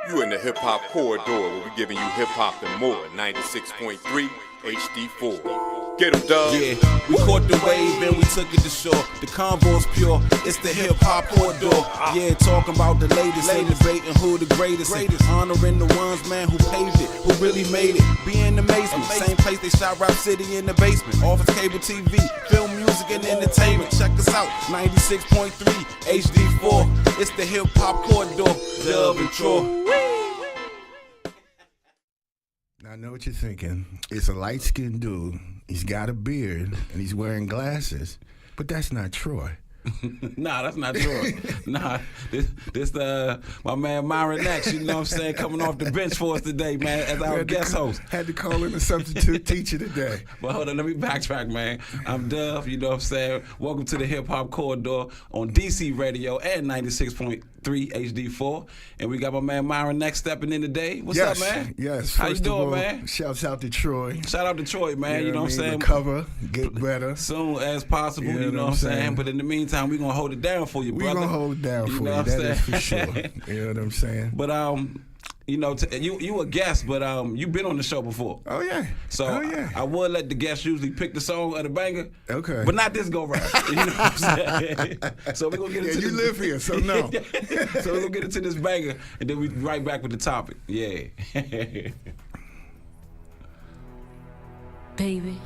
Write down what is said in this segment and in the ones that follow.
You in the hip hop corridor where we giving you hip hop and more. 96.3 HD4. Get 'em, dub. Yeah, we caught the wave and we took it to shore. The convo's pure, it's the hip hop corridor. Yeah, talking about the latest, ain't debating who the greatest. Honoring the ones, man, who paved it, who really made it. Be in the amazement, same place they shot Rap City in the basement. Office cable TV, film, music, and entertainment. Check us out, 96.3 HD4. It's the hip hop corridor. Dub and Troy. I know what you're thinking. It's a light-skinned dude. He's got a beard and he's wearing glasses. But that's not Troy. Nah, that's not Troy. Nah, this my man Myron X, you know what I'm saying, coming off the bench for us today, man, as our guest host. Had to call in a substitute teacher today. But hold on, let me backtrack, man. I'm Dove, you know what I'm saying. Welcome to the Hip Hop Corridor on DC Radio and 96.3 HD4. And we got my man Myron X stepping in today. What's up, man? Yes. How you doing, man? Shouts out to Troy. Shout out to Troy, man. You know what I'm saying? Recover, get better. Soon as possible, you know what I'm saying? But in the meantime, we're going to hold it down for you, brother. We're going to hold it down for you, that is for sure. You know what I'm saying? But, you know, you a guest, but you've been on the show before. Oh, yeah. So I would let the guests usually pick the song of the banger. Okay. But not this go round. You know what I'm saying? So we're going to get into you live here, so no. So we're going to get into this banger, and then we right back with the topic. Yeah. Baby,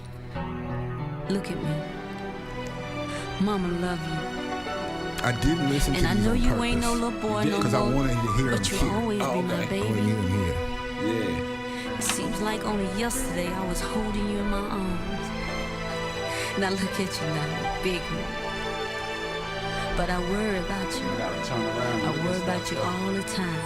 look at me. Mama love you. I didn't listen to and I know you purpose, ain't no little boy no more. Because I wanted to hear him but you here. always be my baby. I want to hear him here. Yeah. It seems like only yesterday I was holding you in my arms. Now look at you now, big one. But I worry about you. I worry about you all the time.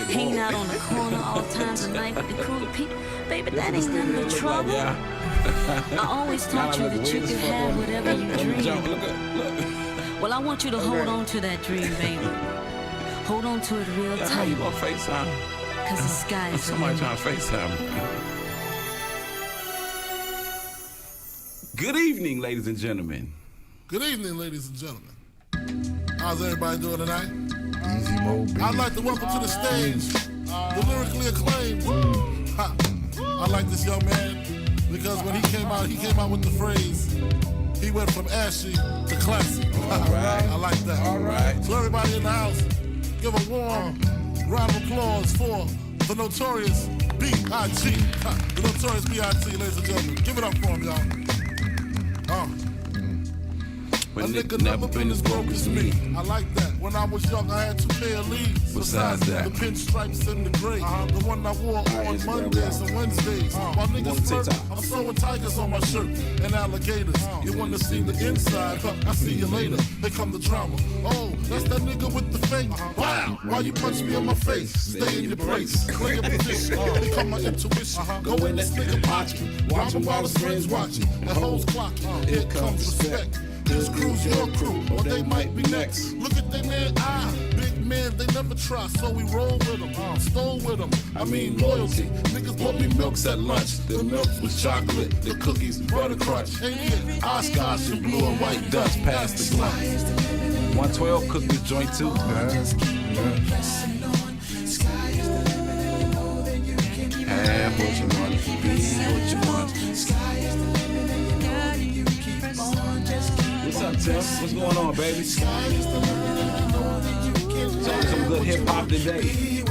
Hanging out on the corner all times of night with the cool people. Baby, that ain't nothing but trouble. I always taught you that you could have whatever you dream. Well, I want you to hold on to that dream, baby. Hold on to it real tight. How you gonna FaceTime? Cause the sky is somebody trying to FaceTime me. Good evening, ladies and gentlemen. Good evening, ladies and gentlemen. How's everybody doing tonight? Easy mode. I'd like to welcome to the stage the lyrically acclaimed. I like this young man because when he came out with the phrase, he went from ashy to classy. All right. I like that. All right. So everybody in the house, give a warm round of applause for the Notorious B.I.G. The Notorious B.I.G., ladies and gentlemen. Give it up for him, y'all. When a nigga never been as broke as me. I like that. When I was young, I had 2 pair of leads. Besides that, the pinstripes and the gray. The one I wore on Mondays and Wednesdays. While niggas flirt, I'm sewing tigers on my shirt and alligators. You wanna see the inside? I see you later. Here come the drama. Oh, that's that nigga with the fake. Wow, why you punch me in my face? Stay in your place. Play your position. Here come my intuition. Go in this nigga pocket. Watch him while his friends watching. The hoes clocking. Here comes respect. This crew's your crew, or they might be next. Look at they man, big men, they never try, so we roll with them, stole with them. I mean loyalty. Niggas bought me milks at lunch. The milk was chocolate, the cookies butter crunch. Oscars and blue and white dust past the glass. 112 cooked this joint too. Have what you want, be what you want. What's up, Tim? What's going on, baby? Some good hip hop today.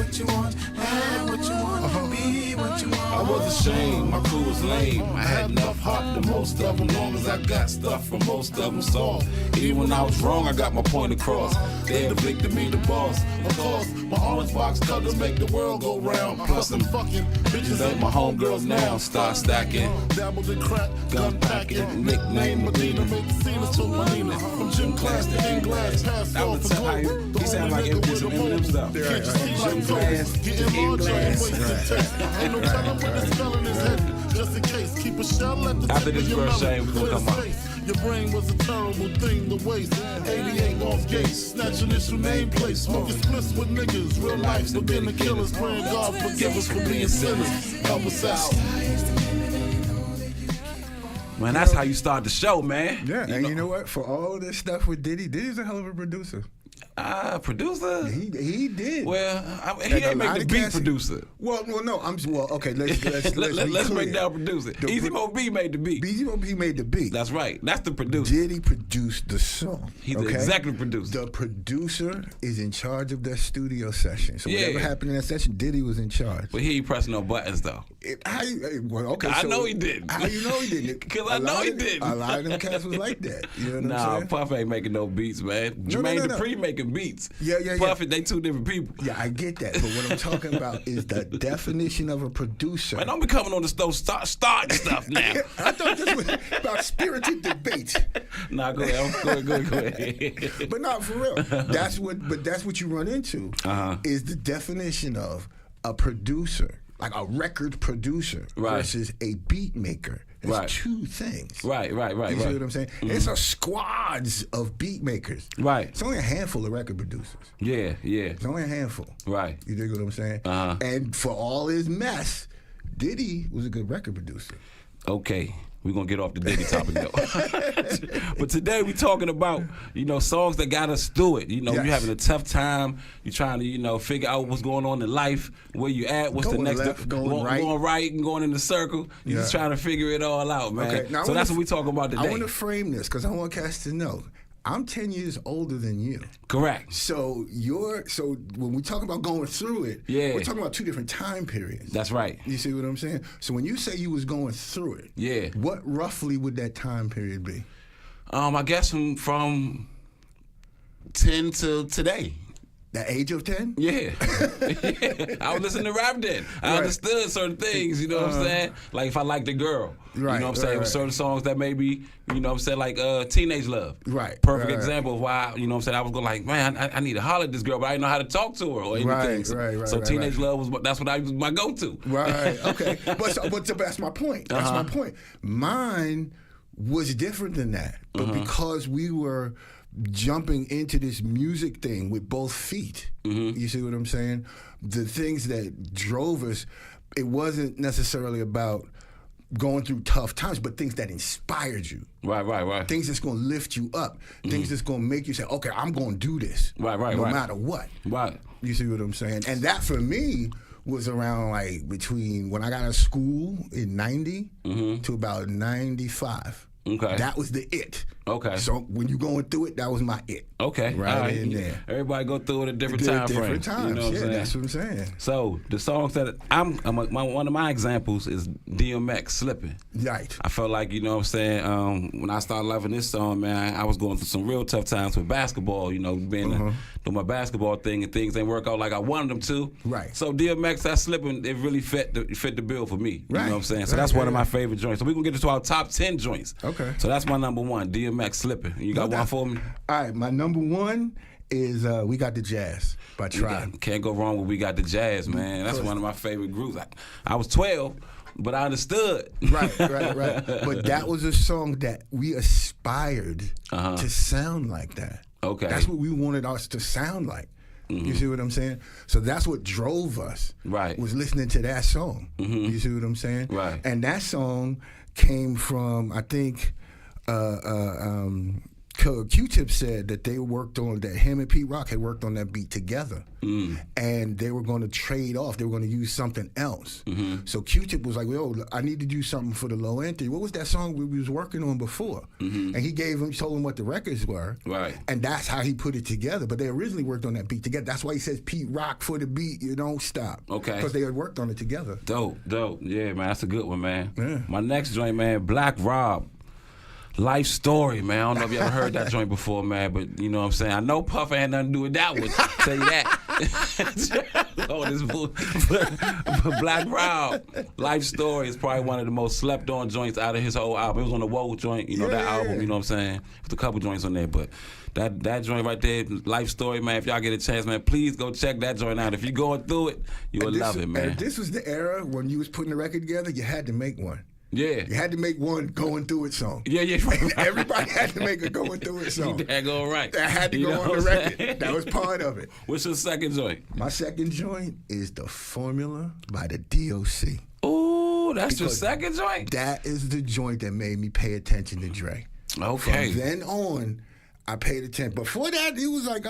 I was ashamed, my crew was lame. I had enough heart to most of them, long as I got stuff from most of them. So even when I was wrong, I got my point across. They the victim, me the boss. Of course, my orange box colors make the world go round. Plus them fucking bitches ain't my homegirls now. Start stacking, dabbled in crack, gun packing. Nickname Medina, make the scene to Manina. From gym class to in glass, pass off for gold. He sound like it did some Eminem stuff. Gym class to in glass. Ain't no telling where the spell in his head. Just in case, keep a shell at the after this first shame, we're gonna come out. Your brain was a terrible thing to waste. 88 off gates, snatching issue nameplate. Smoking splits with niggas, real life, beginner killers. Praying God forgive us for being sinners. Help us out. Man, that's how you start the show, man. Yeah, and you know what? For all this stuff with Diddy's a hell of a producer. Producer? He did. Well, he ain't make the beat producer. Well, no. Okay. Let's break down producer. Easy Mo B made the beat. Easy Mo B made the beat. That's right. That's the producer. Diddy produced the song. He's the executive producer. The producer is in charge of that studio session. So whatever happened in that session, Diddy was in charge. But he ain't pressing no buttons though. I know he didn't. How you know he didn't? Because I know he didn't. A lot of them cats was like that. You know what I'm saying? Puff ain't making no beats, man. Jermaine Dupri making beats. Yeah. Puff, they two different people. Yeah, I get that. But what I'm talking about is the definition of a producer. Man, don't be coming on the stove starting stuff now. I thought this was about spirited debate. Nah, go ahead. But no, for real. That's what you run into is the definition of a producer. Like a record producer versus a beat maker. It's two things. Right. You see what I'm saying? Mm-hmm. It's a squads of beat makers. Right. It's only a handful of record producers. Yeah. It's only a handful. Right. You dig what I'm saying? And for all his mess, Diddy was a good record producer. Okay. We're going to get off the Diddy topic, though. But today we're talking about, songs that got us through it. You're having a tough time. You're trying to, figure out what's going on in life, where you at, what's going the next left, going right. Going right and going in the circle. You're just trying to figure it all out, man. Okay. Now, so that's what we're talking about today. I want to frame this because I want cats to know. I'm 10 years older than you. Correct. So when we talk about going through it, we're talking about two different time periods. That's right. You see what I'm saying? So when you say you was going through it, what roughly would that time period be? I guess from 10 to today. The age of 10? Yeah. I was listening to rap then. I understood certain things, you know what I'm saying? Like if I liked a girl, you know what I'm saying? With certain songs that maybe, you know what I'm saying, like Teenage Love. Right. Perfect example of why, you know what I'm saying, I was going like, man, I need to holler at this girl, but I didn't know how to talk to her or anything. So Teenage Love that's what I was my go-to. Right, okay. But that's my point. That's my point. Mine was different than that. But because we were jumping into this music thing with both feet. You see what I'm saying? The things that drove us, it wasn't necessarily about going through tough times, but things that inspired you. Right. Things that's going to lift you up. Things that's going to make you say, okay, I'm going to do this. No matter what. Right. You see what I'm saying? And that for me was around like between when I got out of school in 90 to about 95. Okay. That was the it. Okay. So when you going through it, that was my it. Okay. Right in there. Everybody go through it at different time frames. Different times. You know what I'm saying? That's what I'm saying. So the songs that one of my examples is DMX Slipping. Right. I felt like, you know what I'm saying, when I started loving this song, man, I was going through some real tough times with basketball, doing my basketball thing and things didn't work out like I wanted them to. Right. So DMX, that Slipping, it really fit the bill for me. Right. You know what I'm saying? So that's one of my favorite joints. So we're going to get into our top 10 joints. Okay. So that's my number one, DMX Slipping. You got one for me? All right, my number one is We Got the Jazz by Tribe. Can't go wrong with We Got the Jazz, man. That's one of my favorite groups. I was 12, but I understood. Right. But that was a song that we aspired to sound like that. Okay. That's what we wanted us to sound like. You see what I'm saying? So that's what drove us. Right. Was listening to that song. You see what I'm saying? Right. And that song came from, I think, Q-Tip said that that him and Pete Rock had worked on that beat together. And they were going to trade off. They were going to use something else. So Q-Tip was like, yo, I need to do something for the low end. What was that song we was working on before? And he told him what the records were. Right. And that's how he put it together. But they originally worked on that beat together. That's why he says Pete Rock for the beat, you don't stop. Okay. Because they had worked on it together. Dope. Yeah, man, that's a good one, man. Yeah. My next joint, man, Black Rob. Life Story, man. I don't know if you ever heard that joint before, man, but you know what I'm saying? I know Puff ain't had nothing to do with that one. Tell you that. Oh, this bull. But Black Rob, Life Story is probably one of the most slept on joints out of his whole album. It was on the Whoa joint, that album, you know what I'm saying? There's a couple joints on there, but that joint right there, Life Story, man, if y'all get a chance, man, please go check that joint out. If you're going through it, you'll love it, man. And this was the era when you was putting the record together, you had to make one. Yeah. You had to make one going through it song. Yeah. Everybody had to make a going through it song. That go right. That had to go on the record. That was part of it. What's your second joint? My second joint is The Formula by the DOC. Ooh, that's your second joint? That is the joint that made me pay attention to Dre. Okay. From then on, I paid attention. Before that, it was like,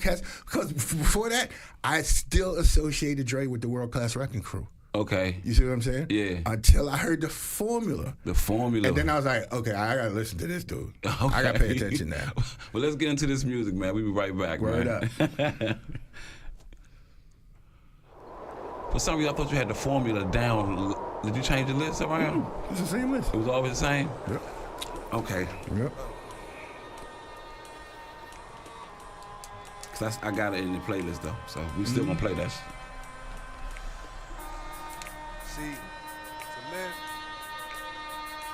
cats. Because before that, I still associated Dre with the World Class Wrecking Crew. Okay. You see what I'm saying? Yeah. Until I heard the formula. The formula. And then I was like, okay, I gotta listen to this dude. Okay. I gotta pay attention now. Well, let's get into this music, man. We'll be right back, Word man. up. For some reason, I thought you had the formula down. Did you change the list around? It's the same list. It was always the same? Yep. Okay. Yep. Because I got it in the playlist, though. So we still gonna play that. See, to live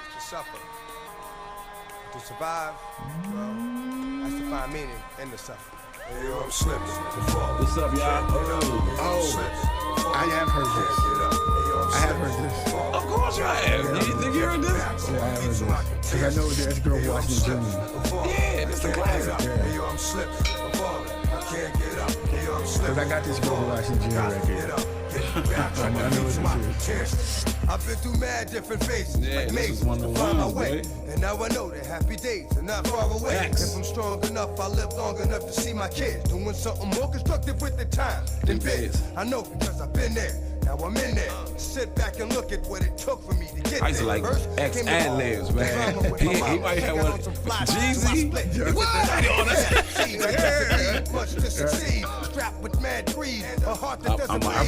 is to suffer. To survive, well, that's to find meaning in the suffering. Hey, yo, I'm slipping. What's up, y'all? Oh, I have heard this. I have heard this. Of course you have. You think you heard this? Yeah, I have heard this. Because I know that's Grover Washington Jr. Yeah, this the classic. Hey, yo, I'm slipping. I'm falling. I can't get up. Hey, yo, I'm slipping. Because I got this Grover Washington Jr. record. I know what this is. I've been through mad different phases, Yeah, like this mazes, is one of to the find my ones, way. right? And now I know that happy days are not far away. Facts. If I'm strong enough, I live long enough to see my kids doing something more constructive with the time than biz. I know because I've been there. Now I'm in there. Sit back and look at what it took for me to get there. I used to like First, X came the ad-libs, ball, man. drama with my He mama. might have Got one. on some fly Jeezy? split. What? Much to succeed. Strapped with mad greed. A heart that doesn't bleed. I'm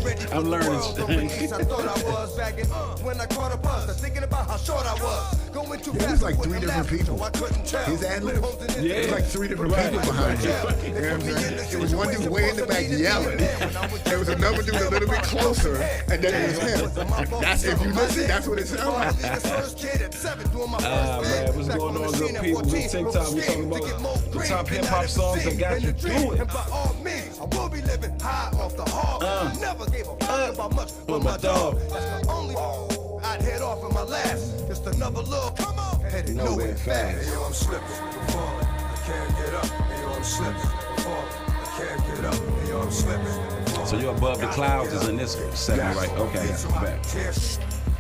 ready for I'm the learning world. The race I thought I was back in when I caught a buzz. I'm thinking about how short I was. Going too There's fast. like three different people. I couldn't tell. His ad-lib. Yeah. There's like three different people behind it. You know what I'm saying? It was one dude way in the back yelling. There was another dude a little bit closer, and then it was him. That's if you listen, that's what it sounds like. Man, what's going on, good people? This TikTok, we talking about the top hip-hop songs that got you through it. And by all means, I will be living high off the hog. Never gave a fuck about much with my dog. That's the only I'd head off in my last. Just another little come on, headed nowhere fast. Hey, yo, I'm slipping. I'm falling. I can't get up. Hey, yo, I'm slipping. I'm falling. I can't get up. Hey, yo, I'm slipping. I'm falling. So you're above the clouds is in this segment, right? Okay, back.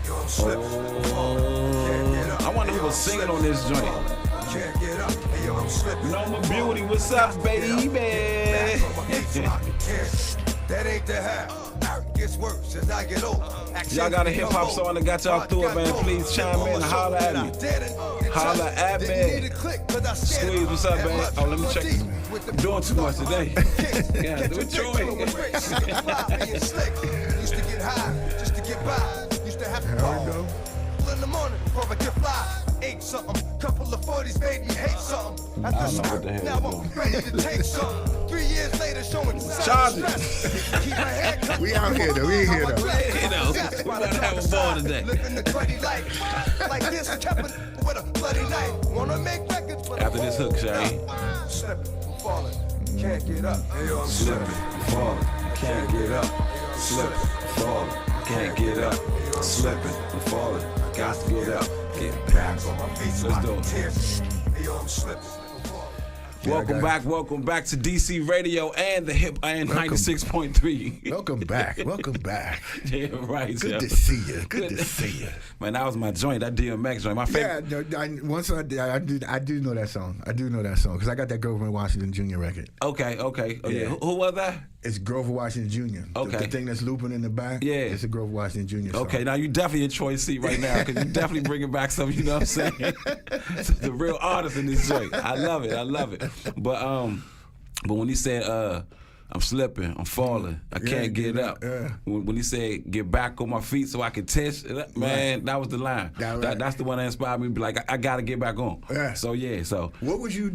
Yo, I'm slipping. I'm falling. I can't get up. I wonder who was singing on this joint. Can't get up. Hey, yo, I'm slipping. Norma Beauty, what's up, baby? That ain't the half. Gets worse as I get older. Y'all got a hip-hop song that got y'all through it, man. Please chime in and holler at me. Holler at me. Squeeze, what's up, man? Oh, let me check this. I'm doing too much today. Yeah, do it, Troy. Used to get high just to get by. Used to have to call in the morning before I get fly. Ate something, couple of 40s made me hate something. After some, now I'm ready to take something. 3 years later, showing Charge it. stress. Keep my head cut. We out here though. We ain't here though. You know, we gotta have a ball today. Living the cruddy life. Like this, kept it with a bloody knife. Wanna make records, but After this hook, Shay. slipping, falling, can't get up. Hey, yo, I'm slipping. Falling, can't get up. Slipping, falling, can't get up. Slipping, falling, got to get up. Get back on my feet. Let's do it. Hey, yo, I'm slipping. Welcome back to DC Radio and the Hip and 96.3. Welcome back. Yeah, right. Good yeah. to see you. Good to see you. Man, that was my joint, that DMX joint. My favorite. Yeah, I do know that song. I do know that song because I got that Grover Washington Jr. record. Okay. Oh, yeah. Yeah. Who was that? It's Grover Washington Jr. Okay. The thing that's looping in the back. Yeah. It's a Grover Washington Jr. song. Okay, now you definitely in Troy's seat right now because you definitely bringing back some, you know what I'm saying? The real artist in this joint. I love it. But when he said, I'm slipping, I'm falling, I can't get up. Yeah. When he said, get back on my feet so I can test, man, that was the line. That's the one that inspired me to be like, I got to get back on. Yeah. So, What were you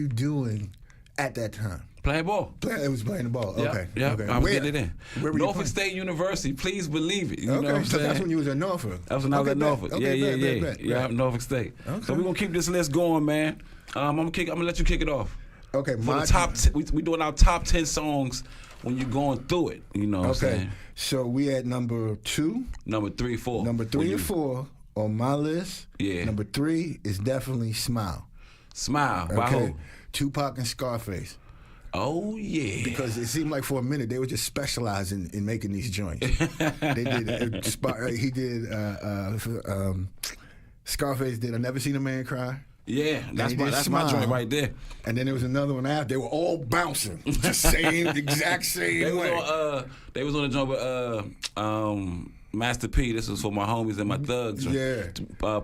doing at that time? Playing ball. It was playing the ball. Okay. Yeah, Okay. I was Where? getting it in. Where were you Norfolk playing? State University, please believe it. You know what Okay, I'm so saying? that's when you was at Norfolk. That's when I was at Norfolk. Okay, bet. Yeah, Norfolk State. Okay. So we're gonna keep this list going, man. I'm gonna let you kick it off. Okay, For the top, we doing our top 10 songs when you're going through it. You know what I'm saying? So we at number 2. Number 3, 4. Number 3 and 4 on my list. Yeah. Number 3 is definitely Smile. Smile. By who? Tupac and Scarface. Oh yeah. Because it seemed like for a minute they were just specializing in making these joints. They did. He did. Scarface did. I Never Seen a Man Cry. Yeah, that's he my didn't joint smile. right there. And then there was another one after. They were all bouncing, the exact same way. They was on the joint with Master P. This was for my homies and my thugs. Yeah.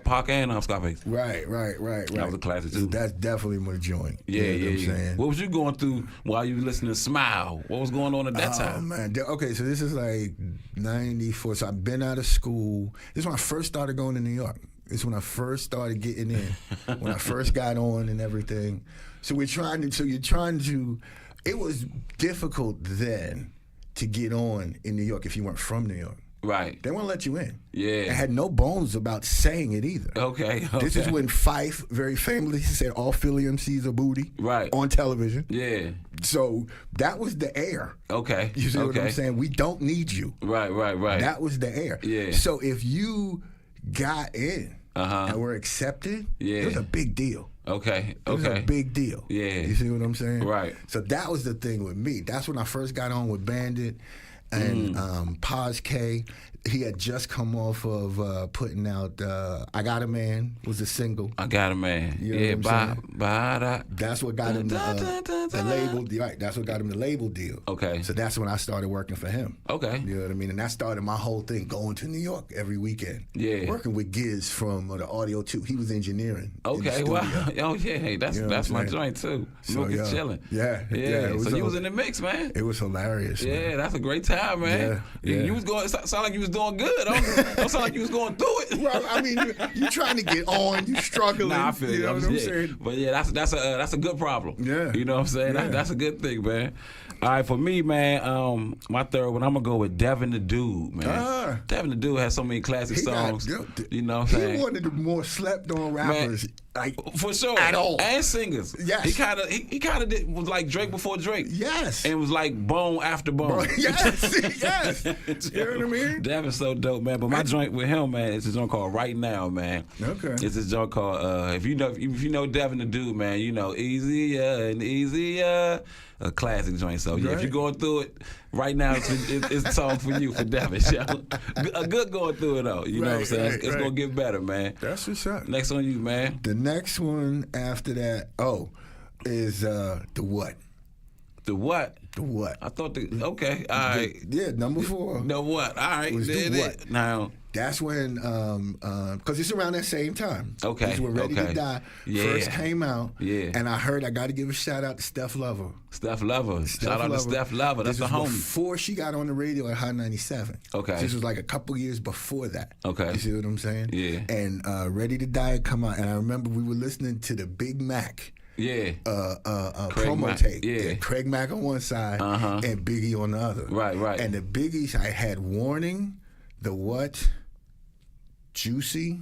Pac and Scarface. Right. That was a classic too. That's definitely my joint. Yeah, you know what I'm yeah. saying? What was you going through while you were listening to Smile? What was going on at that Oh time? man, okay, so this is like 94. So I've been out of school. This is when I first started going to New York. This is when I first started getting in. When I first got on and everything. So you're trying to. It was difficult then to get on in New York if you weren't from New York. Right. They won't let you in. Yeah. I had no bones about saying it either. Okay. This is when Fife very famously said all Philly MCs are booty. Right. On television. Yeah. So that was the air. Okay. You see what Okay. I'm saying? We don't need you. Right. That was the air. Yeah. So if you got in and were accepted, Yeah. it was a big deal. Okay. It was a big deal. Yeah. You see what I'm saying? Right. So that was the thing with me. That's when I first got on with Bandit and Paz K. He had just come off of putting out I Got a Man was a single. I got a man. You know Yeah, what I'm saying? bye. That's what got him the label deal. Right, that's what got him the label deal. Okay. So that's when I started working for him. Okay. You know what I mean? And that started my whole thing, going to New York every weekend. Yeah. Working with Giz from the Audio 2. He was engineering. in the Okay, studio. wow. Oh yeah, hey, that's You know what that's I'm my saying? joint too. So, Milk is yeah. chilling. Yeah, it was So you a- was in the mix, man. It was hilarious. Yeah, man. that's a great time, man. Yeah. You was going. It sound like you was doing good. Don't sound like you was going through it. Well, I mean, you trying to get on, you struggling. Nah, I feel you. You know what I'm saying? But yeah, that's a good problem. Yeah. You know what I'm saying? Yeah. That's a good thing, man. All right, for me, man, my third one, I'm gonna go with Devin the Dude, man. Devin the Dude has so many classic songs. You know what I'm saying? He one of the more slept on rappers. Like, for sure, at all. and singers. Yes. he kind of was like Drake before Drake. Yes, and was like Bone after Bone. yes. You know what I mean? Devin's so dope, man. But my joint with him, man, it's a joint called Right Now, man. Okay. It's this joint called if you know Devin the Dude, man, you know Easier and Easier. A classic joint. So yeah, if you're going through it right now, it's a song for you, for Devin. A good going through it though. You know what I'm saying? It's gonna get better, man. That's what's up. Next on you, man. The next one after that, is The What. The What? The What. I thought okay, all right. Yeah, number 4. The What? All right. Was The What. Now. That's when, because it's around that same time. Okay. It's when Ready to Okay. Die Yeah. first came out. Yeah. And I heard I got to give a shout out to Steph Lover. Steph Lover. Shout out to Steph Lover. That's This the was homie. before she got on the radio at Hot 97. Okay. This was like a couple years before that. Okay. You see what I'm saying? Yeah. And Ready to Die had come out, and I remember we were listening to the Big Mac. Yeah. Craig Promo Mack, tape. yeah. Craig Mack on one side and Biggie on the other. Right. And the Biggies, I had Warning, The What, Juicy,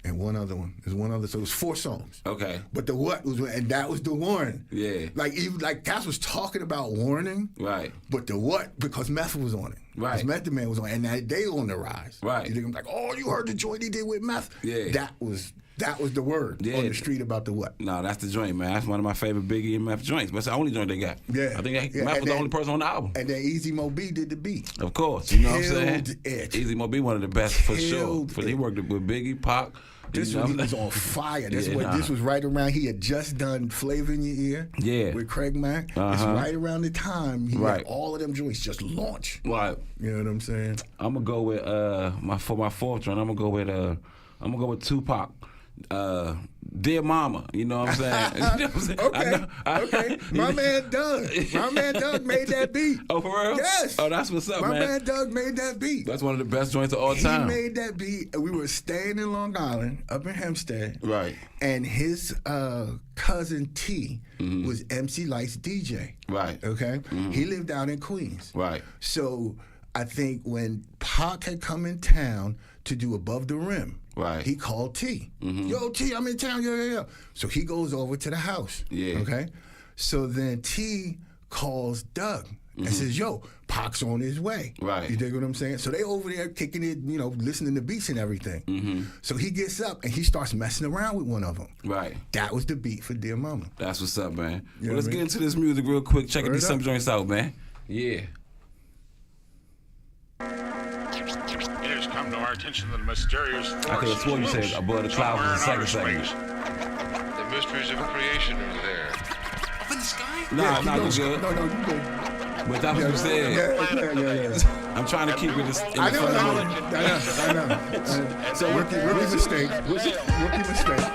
and one other one. There's one other, so it was 4 songs. Okay. But The What was, and that was the Warning. Yeah. Like Cass was talking about Warning. Right. But The What, because Meth was on it. Right. Because Method Man was on it, and they on the rise. Right. You think I'm like, oh, you heard the joint he did with Meth? Yeah. That was the word on the street about The What. No, that's the joint, man. That's one of my favorite Biggie and Meth joints. But it's the only joint they got. Yeah. I think Yeah, Meth and was the then- only person on the album. And then Easy Mo B did the beat. Of course. You know what I'm saying? Killed it. Easy Mo B, one of the best for sure. Killed He it. worked with Biggie, Pac. This you know one, he what I'm was saying? on fire. Yeah, This was right around. He had just done Flavor in Your Ear. Yeah. With Craig Mack. It's right around the time he had all of them joints just launch. Right. You know what I'm saying? I'm gonna go with my fourth joint. I'm gonna go with Tupac. Dear Mama, you know what I'm saying? You know what I'm saying? Okay. My man Doug made that beat. Oh, for real? Yes. Oh, that's what's up, My man. man Doug made that beat. That's one of the best joints of all He time. made that beat. We were staying in Long Island, up in Hempstead. Right. And his cousin T was MC Light's DJ. Right. Okay? He lived out in Queens. Right. So I think when Pac had come in town to do Above the Rim, right, he called T. Yo, T, I'm in town. Yeah. So he goes over to the house. Yeah. Okay? So then T calls Doug and says, yo, Pac's on his way. Right. You dig what I'm saying? So they over there kicking it, listening to beats and everything. So he gets up and he starts messing around with one of them. Right. That was the beat for Dear Mama. That's what's up, man. You know Well, let's what I get mean? into this music real quick. Check Word these some up. joints out, man. Yeah. It has come to our attention that a mysterious force I could have sworn you is said loose Above the Clouds was the somewhere in second outer segment. space. mysteries of creation are there. Up in the sky? Nah, not good. No, you good. But that's what you said. Yeah. I'm trying to keep it in the I know. So rookie mistake. Rookie mistake.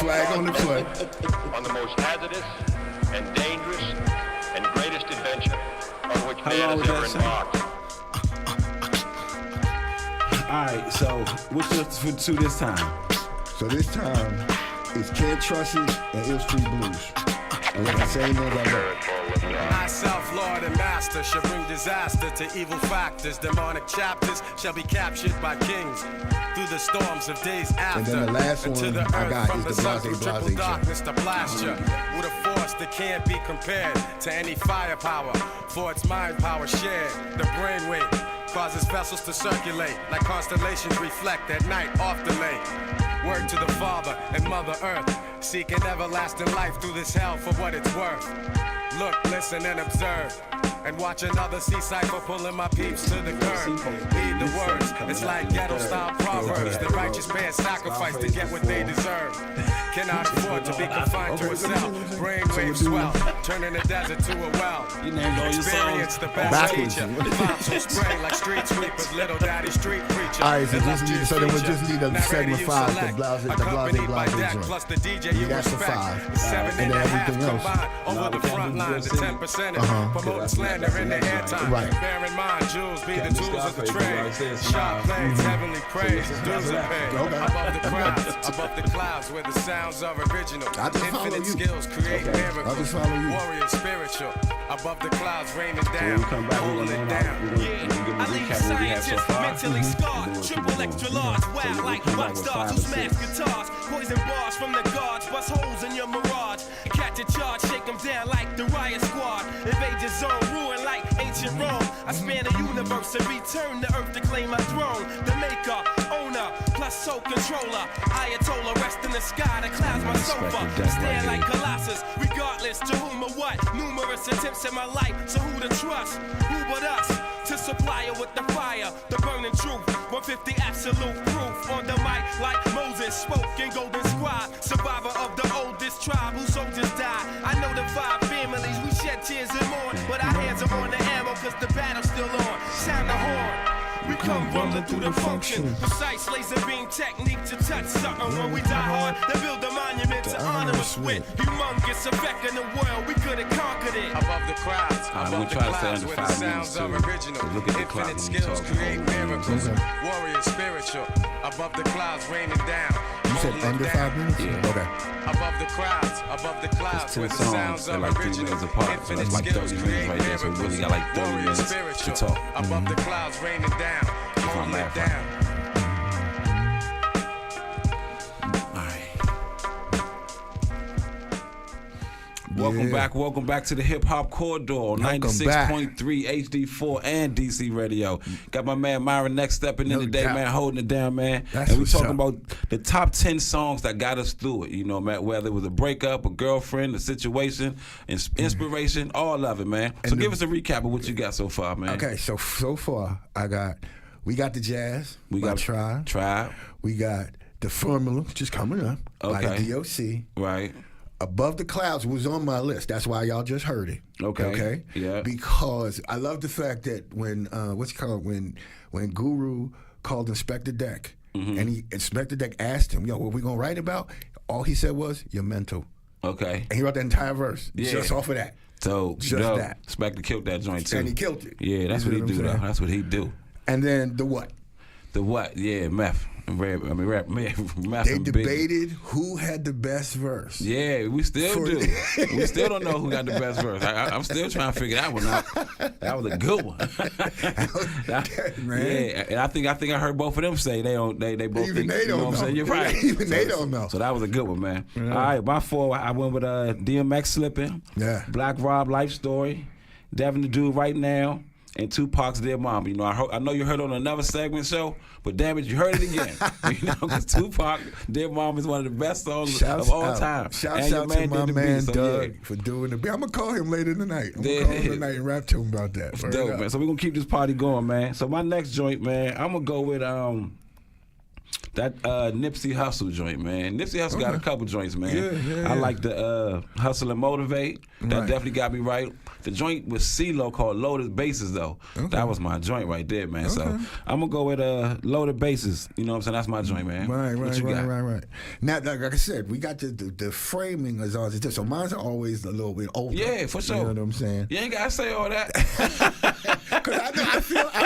Flag on the foot. On the most hazardous and dangerous and greatest adventure on which man has ever embarked. All right, so what's your for this time? So this time, it's Can't Trust It and Ill Street Blues. And like the same name I know. I, self-lord and master, shall bring disaster to evil factors. Demonic chapters shall be captured by kings through the storms of days after. And then the last and one to the I earth got from is the the sun through Blase triple darkness to blast you with a force that can't be compared to any firepower. For its mind power shared, the brainwave causes vessels to circulate like constellations reflect at night off the lake. Word to the Father and Mother Earth, seeking everlasting life through this hell for what it's worth. Look, listen, and observe, and watch another sea cipher pulling my peeps to the curb. Read the words, it's like ghetto-style proverbs. The righteous man sacrifice to get what they deserve. Cannot afford to be confined to a cell. Brainwave swell, turning the desert to a well. Experience the best teacher. Pops will spray like street sweepers, little daddy street preacher. All right, so then we'll just need a segment 5, the Blase joint. Plus the DJ you That's the respect. 5. And then everything else. Over the front line, the 10%. Promoting slander in the airtime. Right. Bear in mind, jewels be the tools of the trade. Sharp blades, heavenly praise, dues are paid. Above the crowds, above the clouds, where the sounds are original. Infinite skills create miracles. Warrior spiritual. Above the clouds, raining down, holding it down. I leave scientists mentally scarred. Triple extra large, wild like rock stars who smash guitars. Poison bars from the guards, bust holes in your mirage. Catch a charge, shake them down like the riot squad. Invade your zone, ruin like ancient Rome. I span the universe and return to earth to claim my throne. The maker, owner, plus soul controller. Ayatollah, rest in the sky, the clouds my sofa. Stand like Colossus, regardless to whom or what. Numerous attempts in my life, so who to trust? Who but us? To supply her with the fire, the burning truth. 150 absolute proof on the mic like Moses spoke in Golden Squad. Survivor of the oldest tribe whose soldiers died. I know the 5 families, we shed tears and mourn, but our hands are on the ammo cause the battle's still on. Sound the horn. We come rumbling through the function. Precise laser beam technique to touch something. When we die hard, they build a monument to honor us with. Humongous effect in the world, we could have conquered it. Above the crowds, above the clouds, where the sounds are original. Infinite skills create miracles. Warrior spiritual. Above the clouds, raining down. You said under 5 minutes? Yeah. Okay. Above the clouds, where the sounds are like 3 original. minutes apart, so that's like 30 minutes right there. So we really got like 30 minutes to talk. Above the clouds, raining down, holding it down. Welcome back to the Hip Hop Corridor, 96.3 HD4 and DC Radio. Got my man Myron Next stepping in today, man, holding it down, man. That's and we talking up. about the top 10 songs that got us through it, you know, man, whether it was a breakup, a girlfriend, a situation, inspiration, all of it, man. So give us a recap of what you got so far, man. Okay, so far we got the Jazz, We got Tribe. We got the Formula, which is coming up, by DOC. Right. Above the Clouds was on my list. That's why y'all just heard it. Okay. Yeah. Because I love the fact that when when Guru called Inspector Deck and Inspector Deck asked him, "Yo, what we gonna write about?" All he said was, "You're mental." Okay. And he wrote that entire verse just off of that. So just that. Inspector killed that joint too. And he killed it. Yeah, that's You what know he do though. I'm saying? That's what he do. And then the what? The what? Yeah, meth. Meth. They debated who had the best verse. Yeah, we still do. We still don't know who got the best verse. I'm still trying to figure that one out. That was a good one. Man. Yeah, and I think I heard both of them say they don't. They both Even think. they don't you know what I'm know. saying? You're right. Even they don't know. So that was a good one, man. Yeah. All right, my 4. I went with DMX Slipping. Yeah. Black Rob Life Story. Devin the Dude Right Now. And Tupac's Dear Mama. You know, I know you heard on another segment show, but damn it, you heard it again. You know, because Tupac, Dear Mama is one of the best songs of all time. Shouts out to my man Doug for doing the beat. I'm going to call him later tonight. I'm going to call him tonight and rap to him about that. Dope, man. So we're going to keep this party going, man. So my next joint, man, I'm going to go with That Nipsey Hussle joint, man. Nipsey Hussle got a couple joints, man. Yeah. I like the Hustle and Motivate. That definitely got me right. The joint with CeeLo called Loaded Bases, though. That was my joint right there, man. So I'm going to go with Loaded Bases. You know what I'm saying? That's my joint, man. Right. Right. Now, like I said, we got the framing is always different. So mine's always a little bit older. Yeah, for sure. You know what I'm saying? You ain't got to say all that. Because I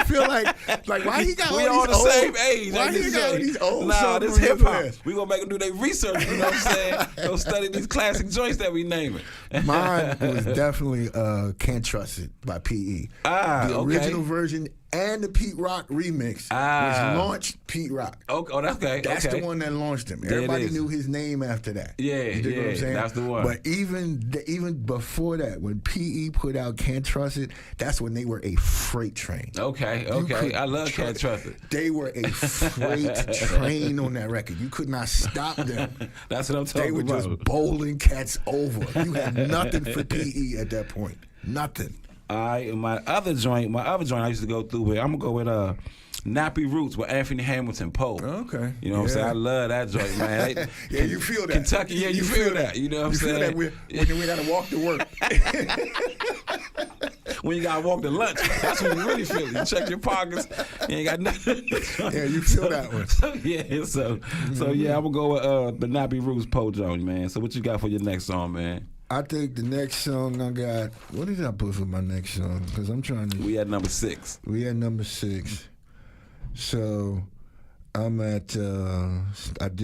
feel like why he got we all all these the old, same age. Why he got all these old Nah, songs this from hip hop. his We gonna make them do their research. You know what I'm saying? Go study these classic joints that we naming. Mine was definitely "Can't Trust It" by P.E. The original version and the Pete Rock remix, which launched Pete Rock. Okay. That's the one that launched him. Everybody knew his name after that. Yeah, you dig what I'm saying? That's the one. But even before that, when P.E. put out "Can't Trust It," that's when they were a freight train. Okay. I love "Can't Trust It." They were a freight train on that record. You could not stop them. That's what I'm talking about. They were just bowling cats over. You had nothing for P.E. at that point. Nothing. All right, my other joint I used to go through with, I'm going to go with Nappy Roots with Anthony Hamilton Poe. Okay. You know what I'm saying? I love that joint, man. You feel that. Kentucky, you feel that. You know what I'm saying? You feel that when we got to walk to work. When you got to walk to lunch, that's when you really feel it. You check your pockets, you ain't got nothing. Yeah, you feel that one. So yeah, I'm going to go with the Nappy Roots Poe joint, man. So what you got for your next song, man? I think the next song I got, what did I put for my next song? Because I'm trying to. We had number 6. So I'm at, I'm at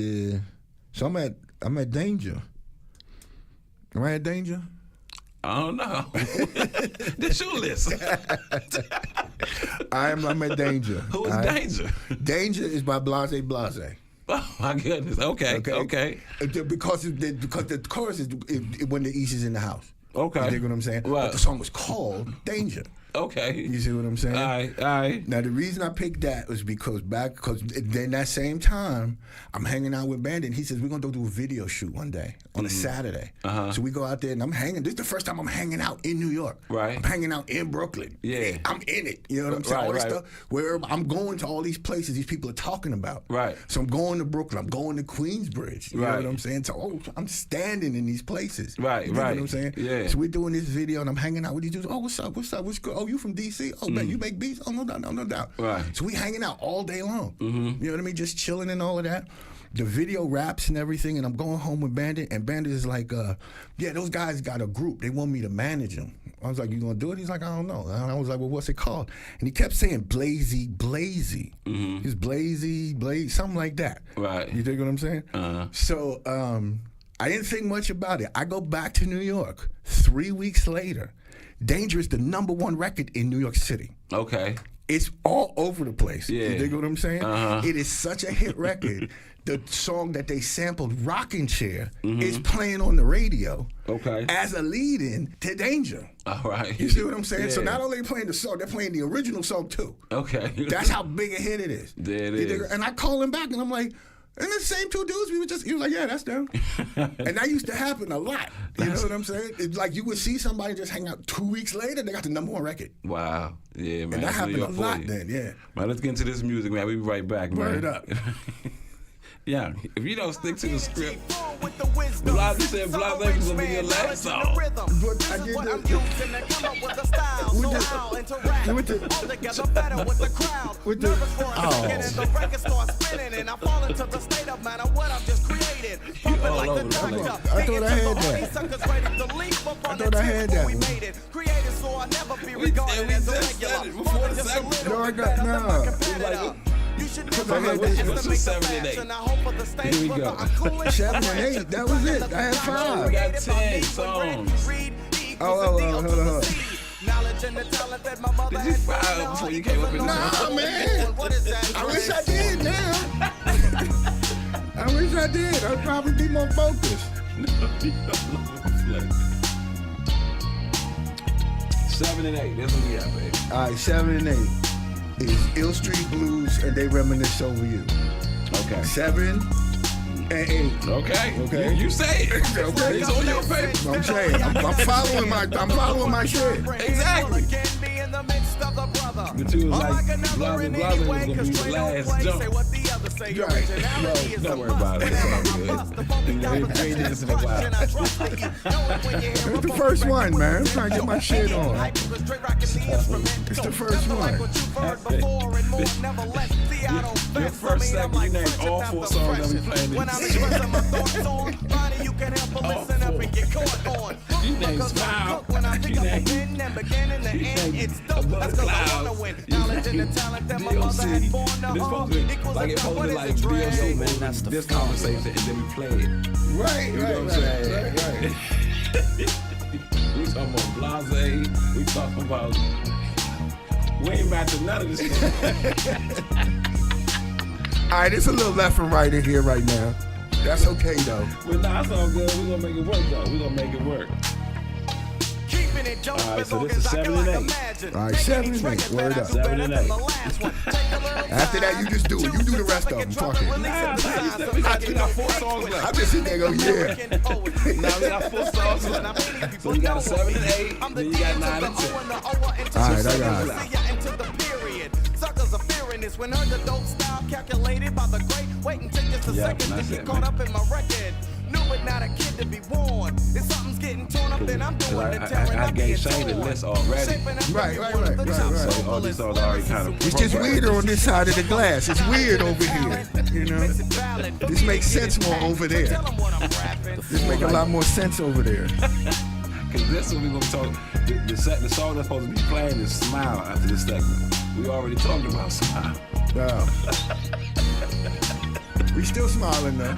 Danger. Am I at Danger? I don't know. This your list. I'm at Danger. Who is Danger? Danger is by Blase Blase. Oh my goodness. Okay. Because the chorus is when the East is in the house. Okay. You dig what I'm saying? Right. But the song was called Danger. Okay. You see what I'm saying? All right. Now, the reason I picked that was because then that same time, I'm hanging out with Bandit, and he says, we're going to go do a video shoot one day on a Saturday. So we go out there, and I'm hanging. This is the first time I'm hanging out in New York. Right. I'm hanging out in Brooklyn. Yeah. I'm in it. You know what I'm saying? All this stuff. Where I'm going to all these places these people are talking about. Right. So I'm going to Brooklyn. I'm going to Queensbridge. You know what I'm saying? So I'm standing in these places. Right. You know what I'm saying? Yeah. So we're doing this video, and I'm hanging out with these dudes. Oh, what's up? What's good? Oh, you from D.C.? Oh, man, you make beats? Oh, no doubt. Right. So we hanging out all day long. You know what I mean? Just chilling and all of that. The video raps and everything, and I'm going home with Bandit, and Bandit is like, those guys got a group. They want me to manage them. I was like, you gonna do it? He's like, I don't know. And I was like, well, what's it called? And he kept saying Blazy. He's Blazy, something like that. Right. You dig what I'm saying? So I didn't think much about it. I go back to New York 3 weeks later. Danger is the #1 record in New York City. Okay. It's all over the place. Yeah. You dig what I'm saying? It is such a hit record. The song that they sampled, Rockin' Chair, is playing on the radio as a lead-in to Danger. All right. You see what I'm saying? Yeah. So not only are they playing the song, they're playing the original song too. Okay. That's how big a hit it is. There it is. And I call him back and I'm like, and the same two dudes, he was like, yeah, that's them. And that used to happen a lot. You know what I'm saying? It's like you would see somebody just hang out 2 weeks later, they got the #1 record. Wow. Yeah, man. And that happened a lot then, yeah. Man, let's get into this music, man. We'll be right back, man. Word up. Yeah, if you don't stick to the script, Blase said Blase was gonna be your last song. But I did No, I got no. What's the 7 and 8? Here we go. 7 and 8. That was it. I had 5. We got 10 songs. Hold on. Did you file before you came up in the Nah, man. I wish I did now. I wish I did. I'd probably be more focused. 7 and 8. That's what we got, baby. All right, 7 and 8 is Ill Street Blues and They Reminisce Over You. Okay. 7 and 8. Okay. You say it. Okay. It's on your paper. I'm saying. I'm following my shit. Exactly. the midst of the brother. But you was Unlike like, another Blase in Blase any was way, gonna cause be the straight on last play, jump. say what the others say. Right. Originality is Don't a worry about it. must. It's all good. Bust the funky You know, he composition created this in a crush, while. and I trust that you know it when you hear It's a the funky first record one, with man. I'm the trying to get my tempo. shit on. Hype was straight rocking the instrument. It's the first Nothing like one. what you've heard before and more. Never let see I don't Your fess. first I mean, I'm segment, you like named French all without 4 the songs that we freshness. played in When I'm this. expressing my thoughts on, Bonnie, you can help but listen up and get caught on. You named Because I Smile. cook when I pick You up a named- pen and begin in the you end. named It's dope. Above That's because I Clouds. wanna win. You Knowledge and the named talent that my DOC. mother had born to This home supposed to be equals like a it's gun. supposed What to is like it, Dre? DOC, man. This conversation, and then we play it. Right, You know what I'm saying? We talking about Blase. We talking about. We ain't matching none of this shit. All right, it's a little left and right in here right now. That's okay though. But nah, it's all good. We're gonna make it work though. We're gonna make it work. Keeping it dope All right, as so long this as is I can 7 and like 8. imagine. All right, Take 7 any and 8. trick, Word bet I up. do 7 better and than 8. the last one. Take a little After that, time. you just do it. You do the rest of them. Fuck it. Nah, we got 4 songs left. I'm just sitting there go, yeah. Now we got 4 songs left. So you got a 7 and 8, then you got 9 and 10. All right, I got it. Suckers are fearing this when heard the dope style calculated by the great. Wait and take just a Yeah, second that's to it, get caught man. up in my record. Knew it, not a kid to be warned. If something's getting torn up, then I'm doing the tearing. I I'm gave being Shane the torn. list already. Shaping up Right, every right, one of right, the right, top right. So all these songs are already kind of. It's just weird on this side of the glass. It's weird over here. You know, this makes sense more over there. Tell 'em what I'm rapping. This make a lot more sense over there. Because this one we gonna talk. The song that's supposed to be playing is "Smile" after this segment. We already talked about "Smile." Wow. We still smiling though.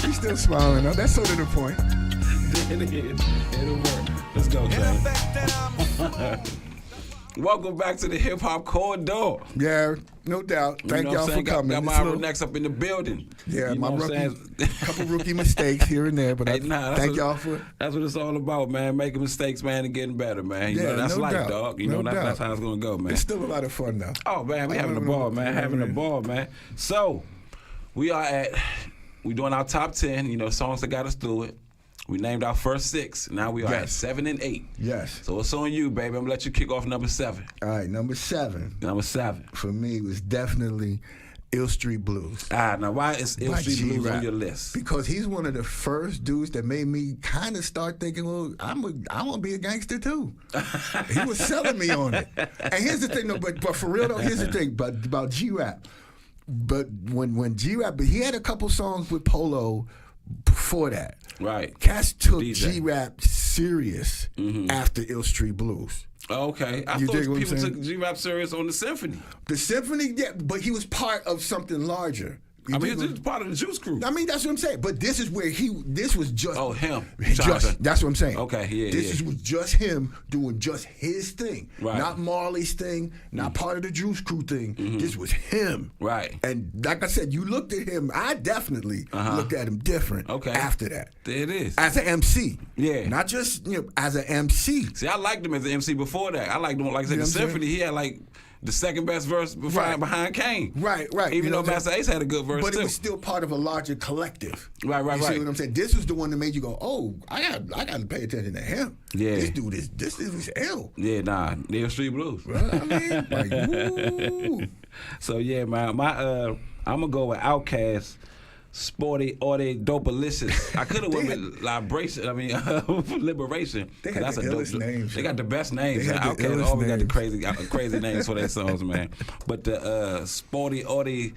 We still smiling though. That's sort of the point. It is. It'll work. Let's go, Shane. Welcome back to the Hip Hop Corridor. Yeah, no doubt. Thank You know y'all what I'm for saying? coming. Got It's my a little- next up in the building. Yeah, You my know what I'm rookie, saying? couple rookie mistakes here and there, but Hey, I nah, that's thank what- y'all for. That's what it's all about, man. Making mistakes, man, and getting better, man. You Yeah, know, that's no life, doubt. dog. You No know, doubt. that's how it's gonna go, man. It's still a lot of fun though. Oh man, we I having a don't ball, know. man. Yeah, Having a man. ball, man. So we doing our top 10. You know, songs that got us through it. We named our first 6. Now we are at Yes. 7 and 8. Yes. So it's on you, baby. I'm gonna let you kick off number 7. All right, number 7 Number 7. for me was definitely Ill Street Blues. Now why is Ill by Street Blues G-Rap. on your list? Because he's one of the first dudes that made me kind of start thinking, well, I want to be a gangster too. He was selling me on it. And here's the thing, though, but for real though, here's the thing about G-Rap. But when G-Rap, but he had a couple songs with Polo before that. Right. Cats took DJ. G-Rap serious after Ill Street Blues. Okay. I You thought dig what I'm people saying? took G-Rap serious on the symphony. The symphony, yeah, but he was part of something larger. You I mean, dig he's what- just part of the Juice Crew. I mean, that's what I'm saying. But this is where this was just. Oh, him. That's what I'm saying. Okay, yeah, This yeah. was just him doing just his thing. Right. Not Marley's thing, not part of the Juice Crew thing. This was him. Right. And like I said, you looked at him, I definitely looked at him different after that. There it is. As an MC. Yeah. Not just, as an MC. See, I liked him as an MC before that. I liked him, like I said, You know the what I'm symphony. He had like the second best verse behind Kane. Right. Even You know though what I'm Master saying? Ace had a good verse But too. it was still part of a larger collective. Right. You see what I'm saying? This was the one that made you go, oh, I got to pay attention to him. Yeah. This dude is ill. Yeah, Ill Street Blues. Well, I mean, like, woo. So yeah, man, I'm gonna go with Outkast. Sporty or they dopalicious. I could have went with Liberation. I mean, Liberation. They had That's the a dope. illest names, They yo. got the best names. They had the Outkast illest always got the names. crazy names for their songs, man. But the Sporty or they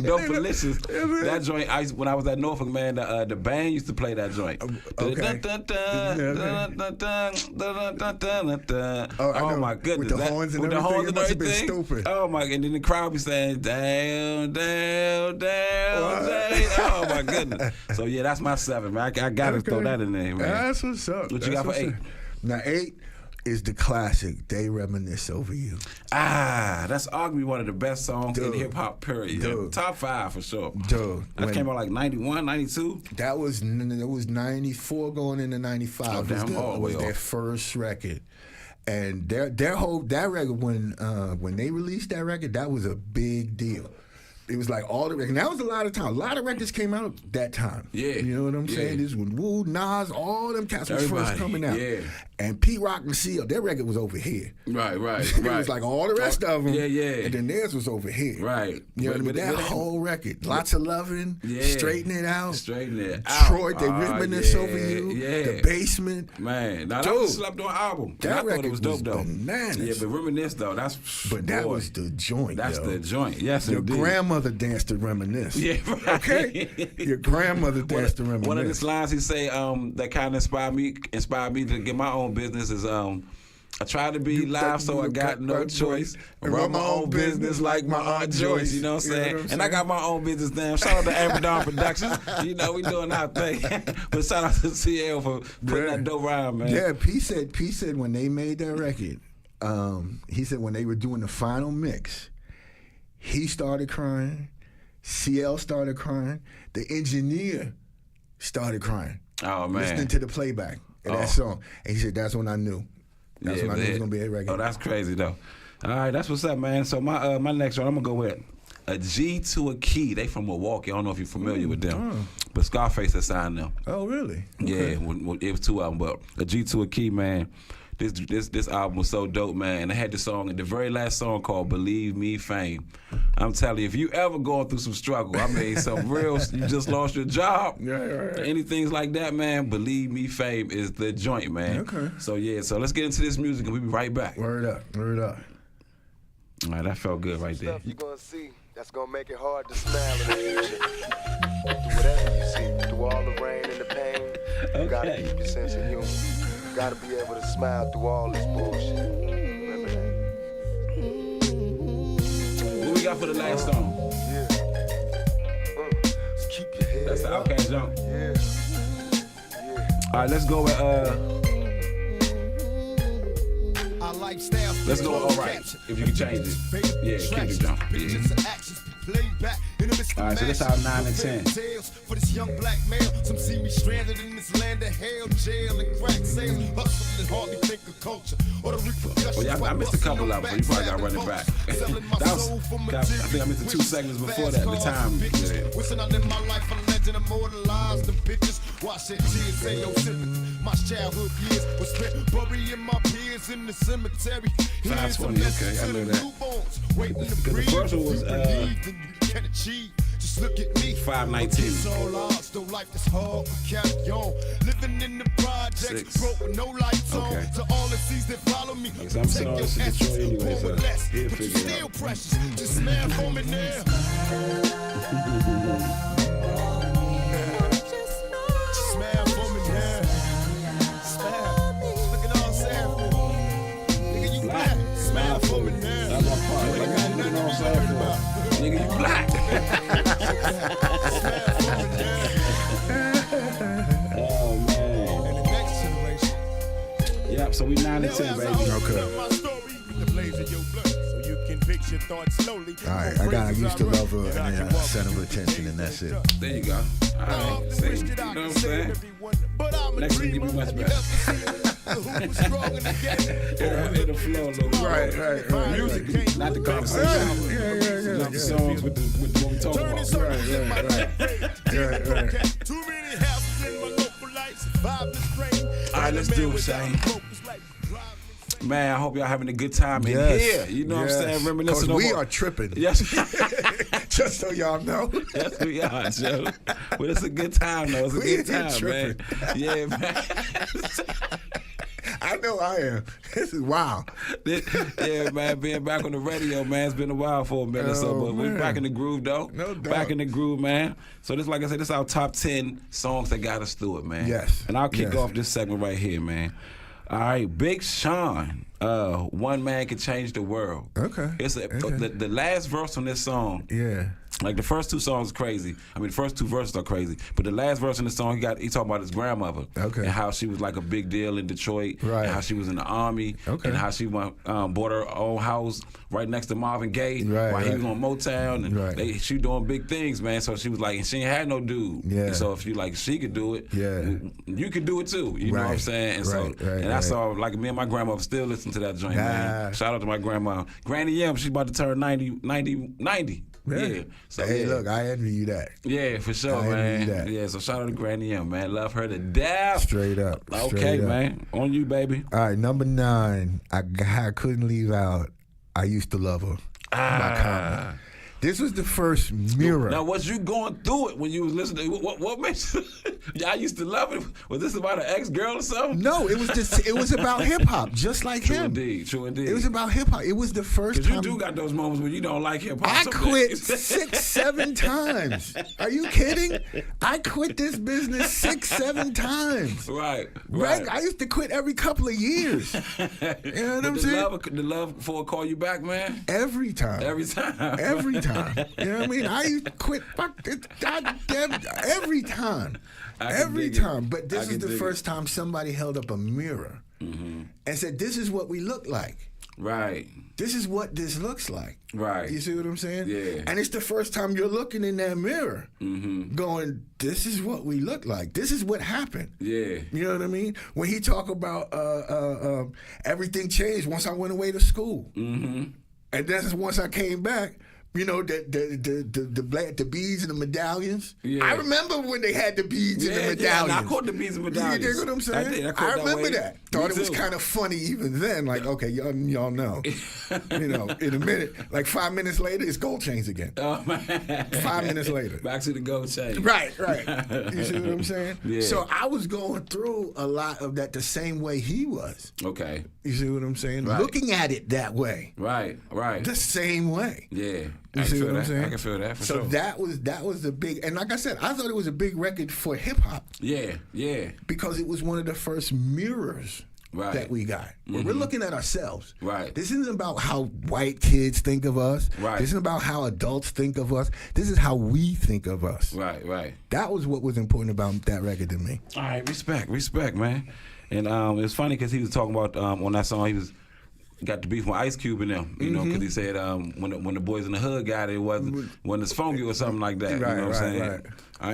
Dopalicious. That joint, when I was at Norfolk, man, the band used to play that joint. Okay. Oh my goodness! With the horns and with the everything, horns it and must have been everything. stupid. Oh my! And then the crowd be saying, "Down, down, down, down." Oh my goodness! So yeah, that's my 7, man. I gotta throw that in there, man. That's what's up. What you got for 8? Now 8 is the classic. They Reminisce Over You. That's arguably one of the best songs in Dude. hip hop. Period. Dude. Top 5 for sure. Dude, That came out like 91, 92. That was 94 going into 95. Oh, damn, It all the way was their off. first record. And their whole record, when they released that record, that was a big deal. It was like all the records. That was a lot of time. A lot of records came out that time. Yeah. You know what I'm Yeah. saying? This was Wu, Nas, all them cats was first Everybody, coming out. yeah. And Pete Rock and CL, their record was over here. Right. It was like all the rest of them. Yeah. And then theirs was over here. Right. You know what I mean? That whole record. Lots of loving. Straighten It Out. Detroit, they reminisce over you. The Basement. Man, now that was a slept on album. That record thought it was dope though. Bananas. Yeah, but Reminisce though, that was the joint. That's the joint. Yes, your indeed. grandmother danced to Reminisce. Yeah, right. Okay. Your grandmother danced to Reminisce. One of his lines he say that kind of inspired me to get my own business is I tried to be live, so I got no choice. I run my own business like my Aunt Joyce, you know what I'm saying? And I got my own business now. Shout out to Amber Productions. You know, we doing our thing. But shout out to CL for putting that dope rhyme, man. Yeah, P said when they made that record, he said when they were doing the final mix, he started crying, CL started crying, the engineer started crying. Oh, man. Listening to the playback of that song. And he said, that's when I knew. That's when I knew it was going to be a record. Oh, that's crazy, though. All right, that's what's up, man. So my next one, I'm going to go with a G to a Key. They from Milwaukee. I don't know if you're familiar with them. But Scarface has signed them. Oh, really? Okay. Yeah, it was 2 albums, but a G to a Key, man. This album was so dope, man. And I had the song, the very last song called Believe Me Fame. I'm telling you, if you ever going through some struggle, I mean, some real, you just lost your job, anything like that, man, Believe Me Fame is the joint, man. Okay. So, so let's get into this music and we'll be right back. Word up. All right, that felt good right there. Stuff you're going to see that's going to make it hard to smile in the future. Through whatever you see, through all the rain and the pain, you got to keep your sense of humor. You gotta be able to smile through all this bullshit. Remember that. What we got for the last song? Yeah. Just keep your head That's the Outkast jump. Yeah. All right, let's go with let's go with All Right. If you can change it. Yeah, Kendrick jump. All right, so this out 9 and 10. For this young black male, some see me stranded in this land of hell, jail and crack sales, hustle and hardly think of culture or the repercussions. Well, yeah, I missed a couple of them, so you probably got to run it back. I think I missed the 2 segments before that. The time. Wishing I live my life a legend, immortalized the pictures. Watch that tears say your sympathy. My childhood years was spent burying my peers in the cemetery. 520, okay, I know that. Because the first one was just look at me. 519. Still life is hard, carry on. Living in the projects, broke with no lights on. To all the seas that follow me. I'm sorry, this is Detroit anyway, so he'll figure it still out. precious. Just smile for me now. Just smile for me now. Smile. Look at all I'm saying. Nigga, you black. Smile for me now. That's my part. Like, I know what I'm saying for. Nigga, you black. Oh, man. And the next generation. Yep, so we 9 and 10, baby. Okay. All right, I used to love her and then I center attention and that's it. There you go. All right, see, you know what I'm saying? Next week, give me much better. It'll flow a little bit. Right. Music, not the conversation. Not the songs with what we talking about. Right. All right, let's do it, Shane. Man, I hope y'all having a good time in here. You know what I'm saying? Reminiscing over. We are tripping. Yes. Just so y'all know. Yes, we are, Joe. But it's a good time, though. It's a good time, man. Yeah, man. I know I am. This is wild. Yeah, man, being back on the radio, man, it's been a while for a minute or so, but we're back in the groove, though. No doubt. Back in the groove, man. So this, like I said, this is our top 10 songs that got us through it, man. Yes. And I'll kick off this segment right here, man. All right, Big Sean, One Man Can Change the World. Okay. It's the last verse on this song. Yeah. Like the first 2 songs are crazy. I mean, the first 2 verses are crazy. But the last verse in the song, he talking about his grandmother. Okay. And how she was like a big deal in Detroit. Right. And how she was in the Army. Okay. And how she bought her own house right next to Marvin Gaye. Right. While he was on Motown. And she doing big things, man. So she was like, and she ain't had no dude. Yeah. And so if you like, she could do it. Yeah. You could do it too. You know what I'm saying? And and I saw, like, me and my grandmother still listen to that joint, man. Shout out to my grandma. Granny M, she's about to turn 90. Yeah. So, hey, look, I envy you that. Yeah, for sure, I man. envy you that. Yeah, so shout out to Granny M, man. Love her to death. Straight up. Okay, man. On you, baby. All right, number 9. I couldn't leave out. I used to love her. My comment. This was the first mirror. Now, was you going through it when you was listening? What makes you? I used to love it. Was this about an ex-girl or something? No, it was just. It was about hip hop, just like True him. Indeed. True indeed. It was about hip hop. It was the first Because time. you do got those moments when you don't like hip hop. I quit 6, 7 times. Are you kidding? I quit this business 6, 7 times. Right. I used to quit every couple of years. You know what I'm saying? The love for a call you back, man. Every time. Every time. Every time. You know what I mean? I used to quit. Fuck it. Goddamn. Every time. Every time. But this is the first time somebody held up a mirror and said, "This is what we look like." Right. This is what this looks like. Right. You see what I'm saying? Yeah. And it's the first time you're looking in that mirror going, this is what we look like. This is what happened. Yeah. You know what I mean? When he talk about everything changed once I went away to school. And then once I came back, you know, the beads and the medallions. Yeah. I remember when they had the beads and the medallions. Yeah, I caught the beads and medallions. You dig what I'm saying? I did. I remember that. Thought it was too. kind of funny even then. Like, okay, y'all know. You know, in a minute, like 5 minutes later, it's gold chains again. Oh, man. 5 minutes later. Back to the gold chains. Right. You see what I'm saying? Yeah. So I was going through a lot of that the same way he was. Okay. You see what I'm saying? Right. Looking at it that way. Right. The same way. Yeah. You see what I'm saying? I can feel that for sure. So that was the big, and like I said, I thought it was a big record for hip hop. Yeah. Because it was one of the first mirrors that we got. Where we're looking at ourselves. Right. This isn't about how white kids think of us. Right. This isn't about how adults think of us. This is how we think of us. Right. That was what was important about that record to me. All right, respect, man. And it's funny because he was talking about on that song, he was got the beef with Ice Cube in them, you know, because he said when the Boys in the Hood got it, wasn't as funky or something like that. Right, you know what I'm saying? right.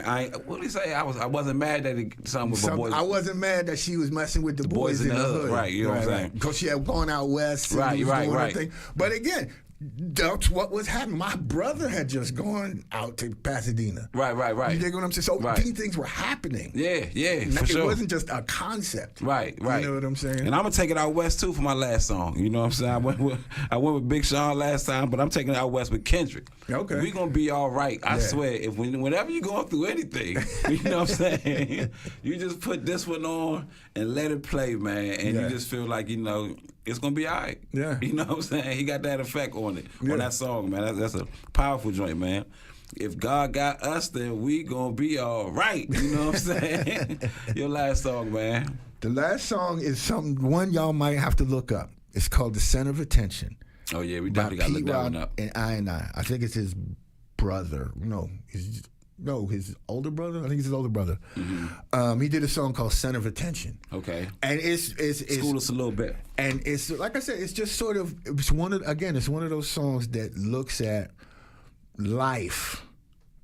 I what did he say? I wasn't mad that something with Boys. I wasn't mad that she was messing with the boys in the hood. Right, you know what I'm saying? Because she had gone out west. And Right. Her thing. But again, that's what was happening. My brother had just gone out to Pasadena. Right. You dig what I'm saying? So these things were happening. Yeah, for sure. It wasn't just a concept. Right. You know what I'm saying? And I'm gonna take it out west too for my last song. You know what I'm saying? I went with Big Sean last time, but I'm taking it out west with Kendrick. Okay. We gonna be all right. I swear. Whenever you're going through anything, you know what I'm saying? You just put this one on and let it play, man, and you just feel like it's gonna be all right. Yeah. You know what I'm saying? He got that effect on it, on that song, man. That's a powerful joint, man. If God got us, then we gonna be all right. You know what I'm saying? Your last song, man. The last song is one y'all might have to look up. It's called The Center of Attention. Oh yeah, we definitely gotta look that one up. And I. I think it's his brother. His older brother. I think it's his older brother. He did a song called "Center of Attention." Okay. And it's school us a little bit. And it's like I said, it's just sort of it's one of those songs that looks at life,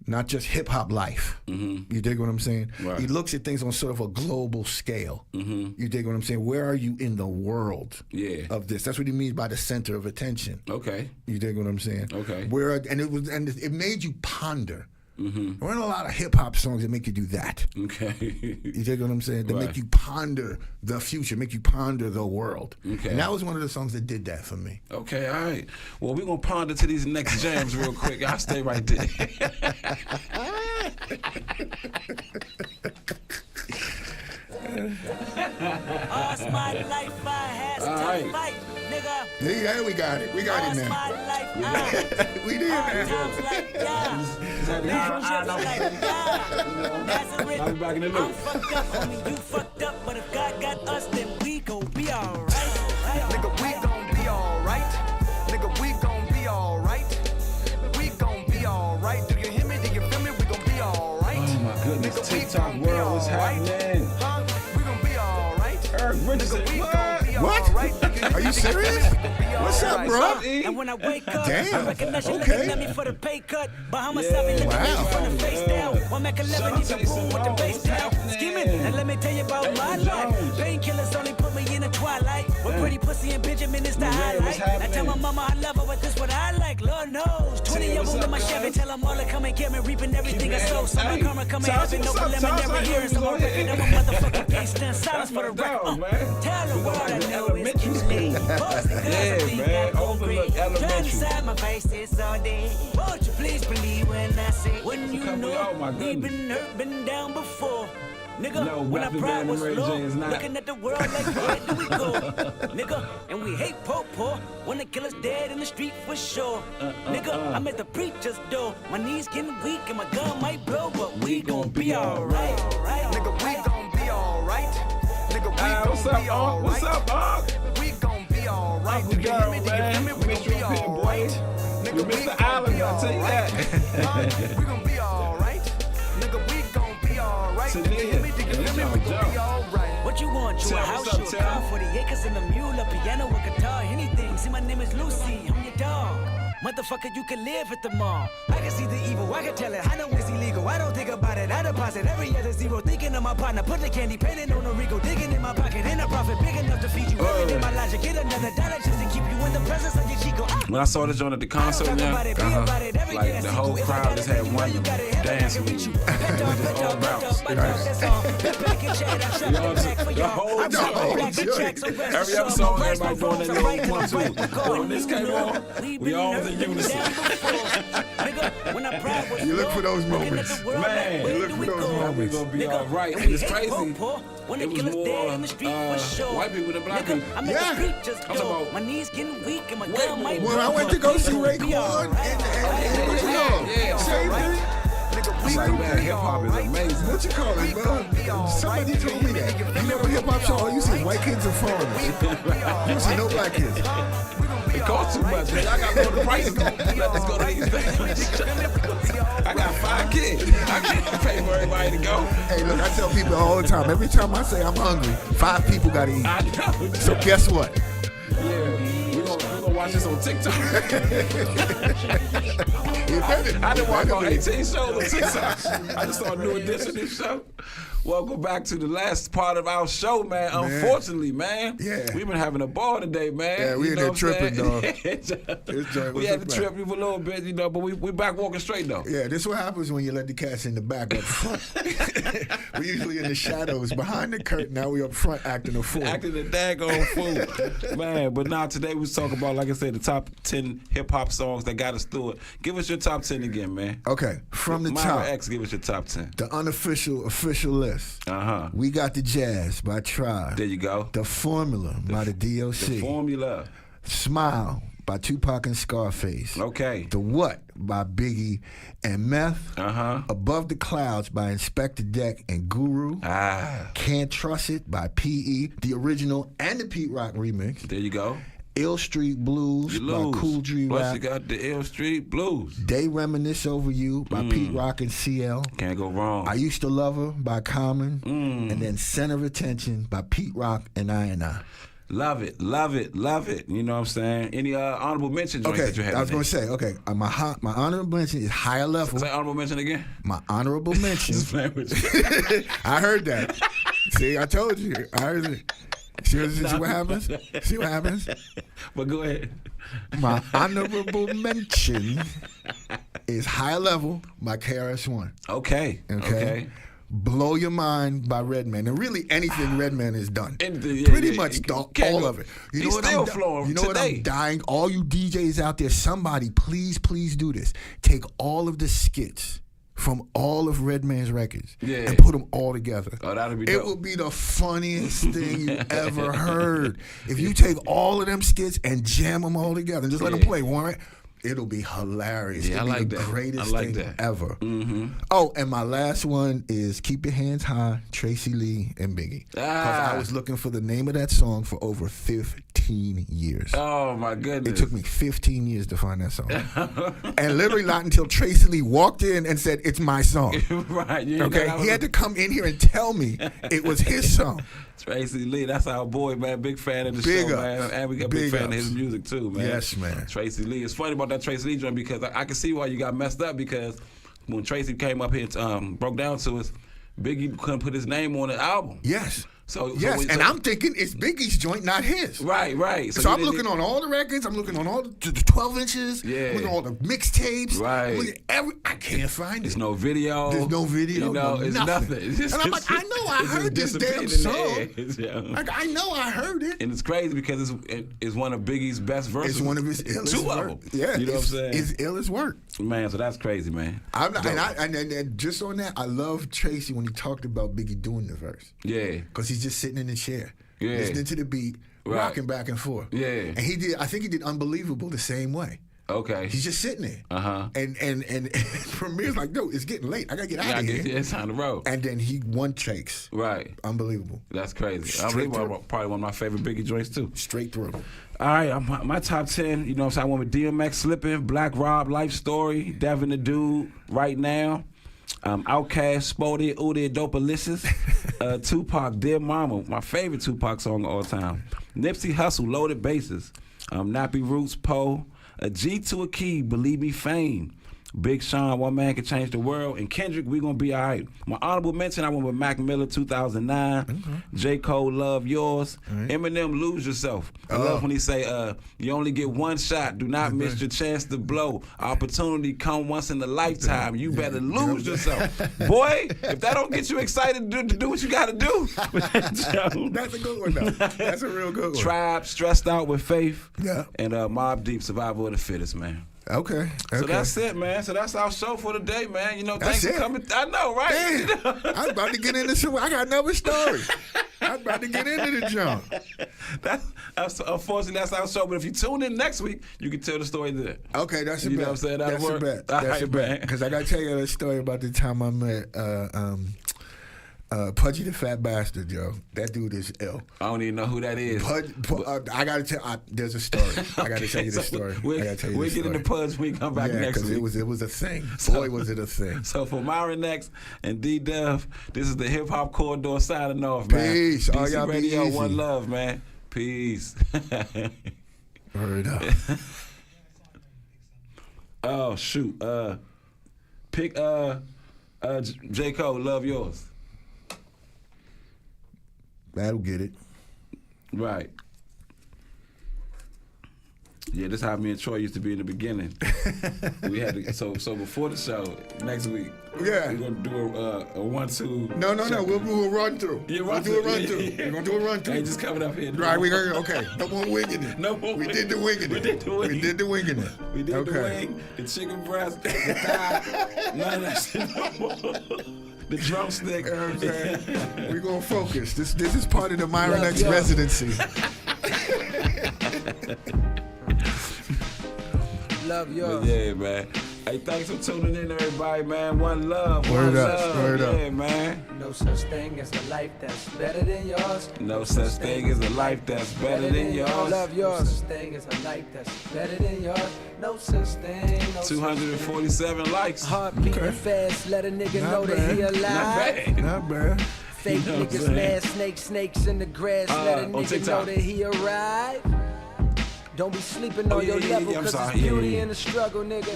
not just hip hop life. You dig what I'm saying? Right. He looks at things on sort of a global scale. You dig what I'm saying? Where are you in the world of this? That's what he means by the center of attention. Okay. You dig what I'm saying? Okay. It made you ponder. There weren't a lot of hip hop songs that make you do that. Okay. You dig what I'm saying? That make you ponder the future, make you ponder the world. Okay. And that was one of the songs that did that for me. Okay, all right. Well, we're going to ponder to these next jams real quick. I'll stay right there. All's my life I had to fight, nigga. Yeah, we got it. We got it now. We did, man. I'll be back in the loop. I'm fucked up, homie. You fucked up, but if God got us, then we gon' be alright. Nigga, we gon' be alright. Nigga, we gon' be alright. We gon' be alright. Do you hear me? Do you feel me? We gon' be alright. Oh my goodness, Nigga, TikTok world, what's happening? Huh? We gon' be alright. Eric Richardson, What? Are you serious? What's up, bro? And when I wake up, Damn. I recognize you Okay. looking at me for the pay cut. Bahamas loving, let me Wow. take you from the face down. One Mac 11 needs a boom with the bass down. Skimming, and let me tell you about my life. Painkillers only put me in the twilight. With pretty pussy and Benjamin is the highlight. I tell my mama I love her, but this what I like. Lord knows. 20 of them in my Chevy, tell them all to come and get me, reaping everything I sow. So my karma come and heaven, no preliminary hearing. So I reckon I'm a motherfucking gangsta. Silence for the record. Tell the world I know it's too late. Yeah, man, overlook elementary. Trying to side my face, it's all day. Won't you please believe when I say, when you know we've been hurt, been down before. Nigga, no, when our pride was low, looking at the world like where do we go? Nigga, and we hate po-po, wanna kill us dead in the street for sure. Nigga, I'm at the preacher's door, my knees getting weak and my gun might blow, but we gon' be alright. Nigga, we gon' be alright. Nigga, we gon' be alright. What's up, Mark? We gon' be alright. We gon' be alright. Nigga, we Mr. Allen, I'll tell you that. We gon' be alright. Nigga, we gon' be alright. What you want? You a house, you a car, 40 acres and a mule, a piano, a guitar, anything. See, my name is Lucy, I'm your dog. Motherfucker, you can live at the mall. I can see the evil, I can tell it. I know it's illegal. I don't think about it. I deposit every other zero. Thinking of my partner, put the candy painting on a Rico. Digging in my pocket, in a profit big enough to feed you. Everything my logic, get another dollar just to keep you in the presence of your Chico. When I saw this joint at the concert, man, like the whole crowd just had one dance with you. Just all bounce. The whole time. Every episode, everybody doing their little 1, 2. When this came on, we all was in unison. You look for those moments. Man, you look for those moments. We're going to be all right. And it's crazy. It was more white people than black people. Yeah. I'm talking about my knees getting weak and my gun might when I went to go see Raekwon and same thing. It's like, man, hip-hop is amazing. What you call it, bro? Somebody told me that. You never hip-hop show, all you see is white kids and foreigners. You don't see no black kids. It costs too much. I got to go to price. Let us go to these things. I got 5 kids. I can't pay for everybody to go. Hey, look, I tell people all the time, every time I say I'm hungry, 5 people got to eat. I know. So guess what? Yeah, we're gonna watch this on TikTok. I done watched on 18 shows on TikTok. I just saw a new edition of this show. Welcome back to the last part of our show, man. Unfortunately, man, we've been having a ball today, man. Yeah, we in there tripping, dog. We had to trip you for a little bit, you know, but we back walking straight, though. Yeah, this is what happens when you let the cats in the back up front. We usually in the shadows behind the curtain. Now we up front acting a fool. Acting a daggone fool. Man, but now today we was talking about, like I said, the top 10 hip-hop songs that got us through it. Give us your top 10 again, man. Okay, from the Myra top. X, give us your top 10. The unofficial, official list. We got The Jazz by Tribe. There you go. The Formula by the DOC. The Formula. Smile by Tupac and Scarface. Okay. The What by Biggie and Meth. Above the Clouds by Inspector Deck and Guru. Can't Trust It by P.E., the original and the Pete Rock remix. There you go. Ill Street Blues by Cool G Plus Rap. you got the Ill Street Blues. They Reminisce Over You by Pete Rock and CL. Can't go wrong. I Used to Love Her by Common. And then Center of Attention by Pete Rock and I. Love it, love it, love it. You know what I'm saying? Any honorable mentions that you had? I was going to say, my honorable mention is Higher Level. Say honorable mention again? My honorable mention. I heard that. See, I told you. I heard it. See what happens? See what happens? But go ahead. My honorable mention is Higher Level by KRS-One. Okay. Blow Your Mind by Redman. And really anything Redman has done. Pretty much all of it. You know what still flowing You know what I'm dying? All you DJs out there, somebody, please do this. Take all of the skits from all of Redman's records and put them all together. Oh, that'd be dope. It would be the funniest thing you ever heard. If you take all of them skits and jam them all together and just let them play, Warren, it'll be hilarious. Yeah, It'll I like be the that. greatest I like thing that. ever. Oh, and my last one is Keep Your Hands High, Tracy Lee and Biggie. Because I was looking for the name of that song for over 15 years. Oh, my goodness. It took me 15 years to find that song. And literally not until Tracy Lee walked in and said, it's my song. Right. Okay, he had to come in here and tell me it was his song. Tracy Lee, that's our boy, man. Big fan of the show, man. And we got big fan of his music, too, man. Yes, man. Tracy Lee. It's funny about that Tracy Lee joint because I can see why you got messed up because when Tracy came up here and broke down to us, Biggie couldn't put his name on the album. Yes. Yes, and I'm thinking it's Biggie's joint, not his. Right. So I'm looking on all the records. I'm looking on all the 12 inches. Yeah. I'm looking at all the mixtapes. Right. I can't find it. There's no video. There's no video. You know, it's nothing. And I'm like, I know I heard this damn song. Like, I know I heard it. And it's crazy because it's one of Biggie's best verses. It's one of his illest Two work. of them. Yeah. You know what I'm saying? It's illest work. Man, so that's crazy, man. And just on that, I love Tracy when he talked about Biggie doing the verse. Yeah. Because he's just sitting in the chair, listening to the beat, Right. rocking back and forth. Yeah. And I think he did Unbelievable the same way. Okay. He's just sitting there. Uh-huh. And Premier's like, no, it's getting late. I gotta get out of here. It's on the road. And then he one takes. Right. Unbelievable. That's crazy. Straight Unbelievable. Probably one of my favorite Biggie joints too. Straight through. All right, my top 10, you know what I'm saying? I went with DMX, Slippin', Black Rob, Life Story, Devin the Dude, Right Now, Outkast, Spody, Udi, Dopalicious, Tupac, Dear Mama, my favorite Tupac song of all time, Nipsey Hussle, Loaded Bases, Nappy Roots, Poe, A G to a Key, Believe Me, Fame, Big Sean, One Man Can Change the World, and Kendrick, We Gonna Be Alright. My honorable mention, I went with Mac Miller, 2009. J. Cole, Love Yours. Eminem, Lose Yourself. I love when he say, you only get one shot. Do not miss your chance to blow. Opportunity come once in a lifetime. You better lose yourself. Boy, if that don't get you excited to do what you gotta do. That's a good one, though. That's a real good one. Tribe, Stressed Out with Faith. Yeah. And Mobb Deep, Survival of the Fittest, man. Okay. So that's it, man. So that's our show for today, man. You know, That's thanks for it? coming. I know, right? Damn. I was about to get into some. I got another story. I was about to get into the jump. Unfortunately, that's our show. But if you tune in next week, you can tell the story there. Okay, that's a bet. You know what I'm saying? That'll That's work. a bet. All That's right, a bet. man. Because I got to tell you a story about the time I met Pudgy the Fat Bastard, yo. That dude is ill. I don't even know who that is. I got to tell. There's a story. I got to tell you the story. We'll get into Pudge when we come back next week. It was a thing. Boy, was it a thing. So for Myron X and D-Dub, this is the Hip Hop Corridor signing off, man. Peace. All DC y'all be Radio, easy. one love, man. Peace. Word up. Oh shoot. Pick J. Cole, Love Yours. That'll get it. Right. Yeah, this is how me and Troy used to be in the beginning. We had to, so before the show next week. Yeah. We're gonna do a 1-2. No. We'll do a run through. Yeah, We'll do a run through. We're gonna do a run through. Hey, just coming up here. Right, okay. No more winging it. No more We did the winging it. We did the winging. We did the winging it. We did the wing, the chicken breast, the thigh, none of that shit no more. The drumstick. You know what I'm saying? We're gonna focus. This is part of the Myron X residency. Love yours. But yeah, man. Hey, thanks for tuning in, everybody, man. One love. Word one up, love. word up. Yeah, man. No such thing as a life that's better than yours. No such thing as a life that's better than yours. Love yours. No such thing as a life that's better than yours. No such thing. No 247 likes. Heart beating fast, let a nigga know that he alive. Not bad. Not bad. Fake You know what I'm niggas saying? mad, snakes in the grass, let a on nigga know TikTok. that he arrived. Don't be sleeping on your level, I'm cause sorry. it's beauty Yeah. in the struggle, nigga.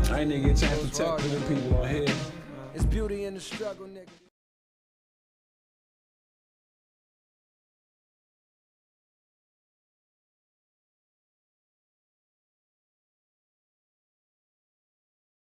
I ain't even get a chance to tell people on here. It's beauty in the struggle, nigga.